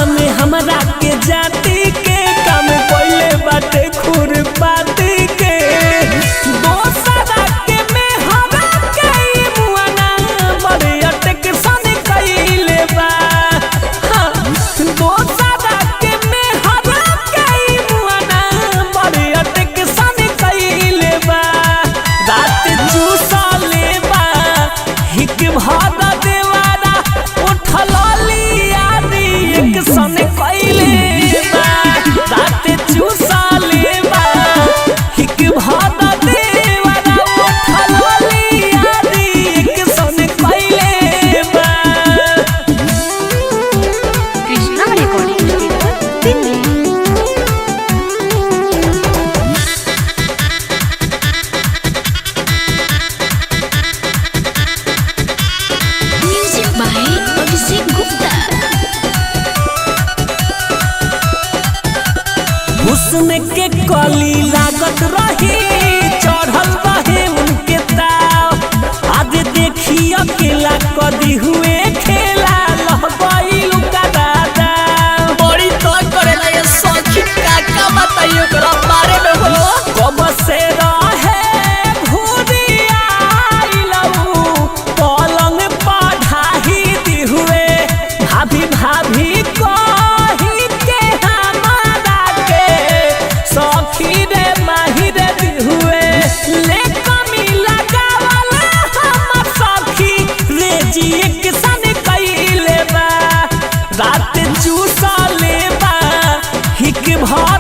में हमरा के जाति के काम कोइले बाटे खुरपाती के दोसरा के में हरा के मुआना बड़े अटक सन कइले बा दोसरा के में हरा के मुआना बड़े अटक सन कइले बा रात चूसा लेबा हिक भादा देवारा उठल लिया एक सन कइले बा रात चूसा लेबा हिक भादा देवारा उठल लिया एक सन कइले बा। Krishna recording studio Delhi. Music by Abhishek Gupta. हुस्न के कली लागत रही चढ़ल रहे उनके ताव आज देखी अकेला कदी हुए खेला लह गइल का दादा बड़ी तोड़ करेला ये सखी का बताइयो ओकरा बारे में हो। कब से रहे घुरियाइलऊ पलंग पढ़ाही दी हुए भाभी भाभी कही के हमारा के सखी रे माहिर दी हुए ले कमी लगावला हमर सखी रे जी एक सन कइले बा रात चूसा लेबा हिक भर